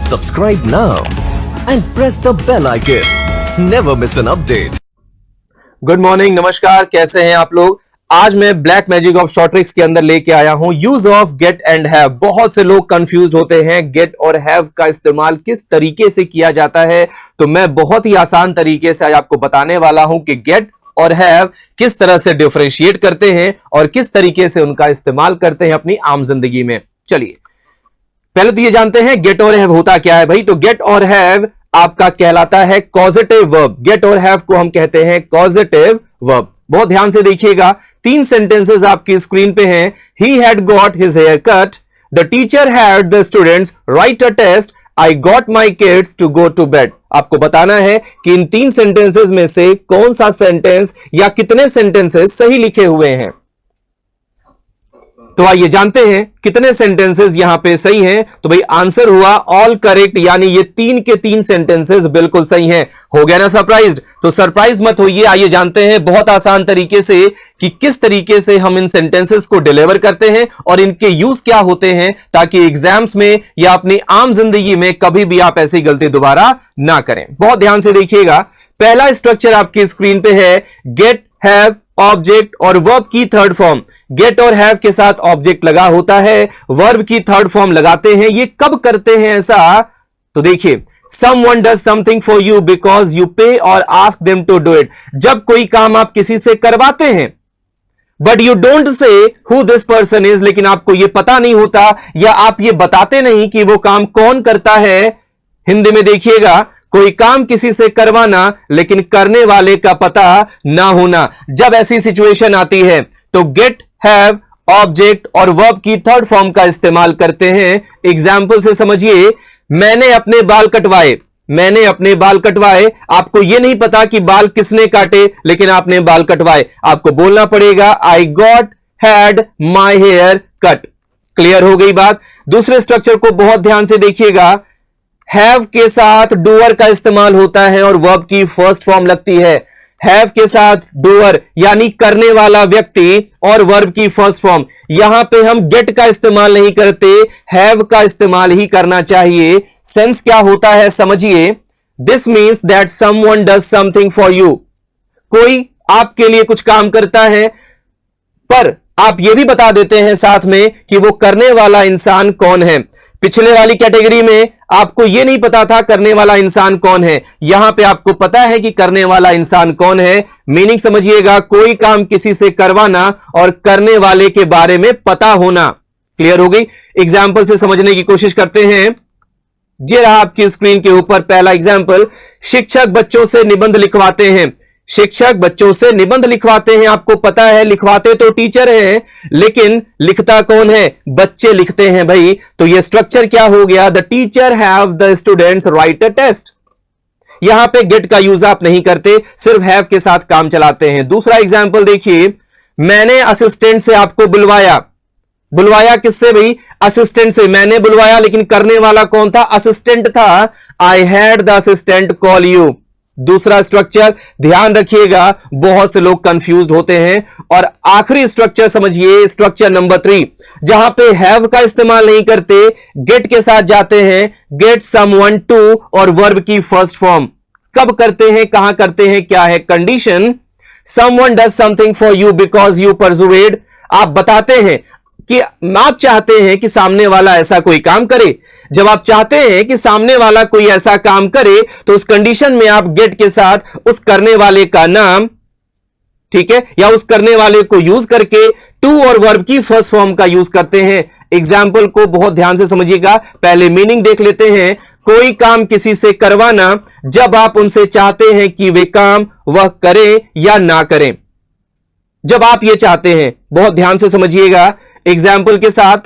Subscribe now and press the bell icon. Never miss an update. Good morning, नमस्कार, कैसे हैं आप लोग। आज मैं black magic of short tricks के अंदर लेके आया हूं use of get and have. बहुत से लोग कंफ्यूज होते हैं गेट और हैव का इस्तेमाल किस तरीके से किया जाता है, तो मैं बहुत ही आसान तरीके से आज आपको बताने वाला हूं कि गेट और हैव किस तरह से डिफरेंशिएट करते हैं और किस तरीके से उनका इस्तेमाल करते हैं अपनी आम जिंदगी में। चलिए पहले तो ये जानते हैं गेट और हैव होता क्या है भाई। तो गेट और हैव आपका कहलाता है कॉजेटिव वर्ब। गेट और हैव को हम कहते हैं कॉजेटिव वर्ब। बहुत ध्यान से देखिएगा, 3 सेंटेंसेस आपकी स्क्रीन पे हैं। He had got his hair cut, the teacher had the students write a test, I got my kids to go to bed. आपको बताना है कि इन 3 सेंटेंसेस में से कौन सा सेंटेंस या कितने सेंटेंसेस सही लिखे हुए हैं। तो आइए जानते हैं कितने सेंटेंसेस यहां पे सही हैं। तो भाई आंसर हुआ ऑल करेक्ट, यानी ये 3 के 3 सेंटेंसेस बिल्कुल सही हैं। हो गया ना सरप्राइज्ड? तो सरप्राइज मत होइए, आइए जानते हैं बहुत आसान तरीके से कि किस तरीके से हम इन सेंटेंसेस को डिलीवर करते हैं और इनके यूज क्या होते हैं, ताकि एग्जाम्स में या अपनी आम जिंदगी में कभी भी आप ऐसी गलती दोबारा ना करें। बहुत ध्यान से देखिएगा, पहला स्ट्रक्चर आपकी स्क्रीन पे है गेट, हैव, ऑब्जेक्ट और वर्ब की थर्ड फॉर्म। गेट और हैव के साथ ऑब्जेक्ट लगा होता है, वर्ब की थर्ड फॉर्म लगाते हैं। ये कब करते हैं ऐसा? तो देखिए, someone does something for you because you pay or ask them to do it। जब कोई काम आप किसी से करवाते हैं but you don't say who this person is, लेकिन आपको यह पता नहीं होता या आप ये बताते नहीं कि वो काम कौन करता है। हिंदी में देखिएगा, कोई काम किसी से करवाना लेकिन करने वाले का पता ना होना। जब ऐसी सिचुएशन आती है तो गेट, हैव, ऑब्जेक्ट और वर्ब की थर्ड फॉर्म का इस्तेमाल करते हैं। एग्जाम्पल से समझिए, मैंने अपने बाल कटवाए, मैंने अपने बाल कटवाए। आपको यह नहीं पता कि बाल किसने काटे, लेकिन आपने बाल कटवाए। आपको बोलना पड़ेगा I got had my hair cut. Clear हो गई बात। दूसरे स्ट्रक्चर को बहुत ध्यान से देखिएगा, हैव के साथ डूअर का इस्तेमाल होता है और वर्ब की फर्स्ट फॉर्म लगती है। हैव के साथ डूअर यानी करने वाला व्यक्ति और वर्ब की फर्स्ट फॉर्म। यहां पे हम गेट का इस्तेमाल नहीं करते, हैव का इस्तेमाल ही करना चाहिए। सेंस क्या होता है समझिए, this means that someone does something for you. कोई आपके लिए कुछ काम करता है, पर आप यह भी बता देते हैं साथ में कि वो करने वाला इंसान कौन है। पिछले वाली कैटेगरी में आपको यह नहीं पता था करने वाला इंसान कौन है, यहां पे आपको पता है कि करने वाला इंसान कौन है। मीनिंग समझिएगा, कोई काम किसी से करवाना और करने वाले के बारे में पता होना। क्लियर हो गई? एग्जाम्पल से समझने की कोशिश करते हैं। ये रहा आपकी स्क्रीन के ऊपर पहला एग्जाम्पल, शिक्षक बच्चों से निबंध लिखवाते हैं। शिक्षक बच्चों से निबंध लिखवाते हैं। आपको पता है लिखवाते तो टीचर हैं, लेकिन लिखता कौन है? बच्चे लिखते हैं भाई। तो ये स्ट्रक्चर क्या हो गया? The teacher have the students write a test. यहां पे गेट का यूज आप नहीं करते, सिर्फ हैव के साथ काम चलाते हैं। दूसरा एग्जाम्पल देखिए, मैंने असिस्टेंट से आपको बुलवाया। बुलवाया किससे भाई? असिस्टेंट से। मैंने बुलवाया, लेकिन करने वाला कौन था? असिस्टेंट था। I had the assistant call you. दूसरा स्ट्रक्चर ध्यान रखिएगा, बहुत से लोग कंफ्यूज्ड होते हैं। और आखिरी स्ट्रक्चर समझिए, स्ट्रक्चर नंबर 3, जहां पे हैव का इस्तेमाल नहीं करते, गेट के साथ जाते हैं। गेट समवन टू और वर्ब की फर्स्ट फॉर्म। कब करते हैं, कहां करते हैं, क्या है condition? Someone does something for you because you persuade. आप बताते हैं कि आप चाहते हैं कि सामने वाला ऐसा कोई काम करे। जब आप चाहते हैं कि सामने वाला कोई ऐसा काम करे, तो उस कंडीशन में आप गेट के साथ उस करने वाले का नाम, ठीक है, या उस करने वाले को यूज करके टू और वर्ब की फर्स्ट फॉर्म का यूज करते हैं। एग्जाम्पल को बहुत ध्यान से समझिएगा, पहले मीनिंग देख लेते हैं। कोई काम किसी से करवाना, जब आप उनसे चाहते हैं कि वे काम वह करें या ना करें। जब आप ये चाहते हैं, बहुत ध्यान से समझिएगा एग्जाम्पल के साथ,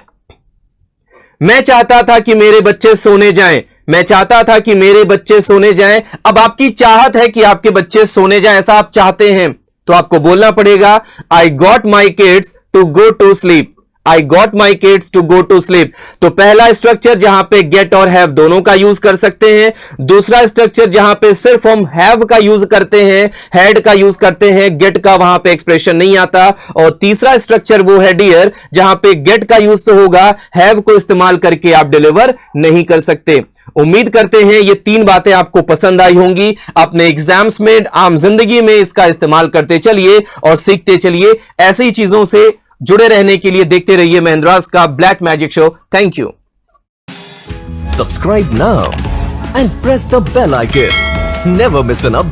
मैं चाहता था कि मेरे बच्चे सोने जाएं। मैं चाहता था कि मेरे बच्चे सोने जाएं। अब आपकी चाहत है कि आपके बच्चे सोने जाएं, ऐसा आप चाहते हैं, तो आपको बोलना पड़ेगा I got my kids to go to sleep. I got my kids to go to sleep. तो पहला स्ट्रक्चर जहां पे गेट और हैव दोनों का यूज कर सकते हैं, दूसरा स्ट्रक्चर जहां पे सिर्फ हम हैव का यूज करते हैं, हैड का यूज करते हैं, गेट का वहां पे एक्सप्रेशन नहीं आता, और तीसरा स्ट्रक्चर वो है डियर जहां पे गेट का यूज तो होगा, हैव को इस्तेमाल करके आप डिलीवर नहीं कर सकते। उम्मीद करते हैं ये तीन बातें आपको पसंद आई होंगी। अपने एग्जाम्स में, आम जिंदगी में इसका इस्तेमाल करते चलिए और सीखते चलिए। ऐसी ही चीजों से जुड़े रहने के लिए देखते रहिए महिंद्रास का black magic show. Thank you. Subscribe now and press the bell icon. Never miss an update.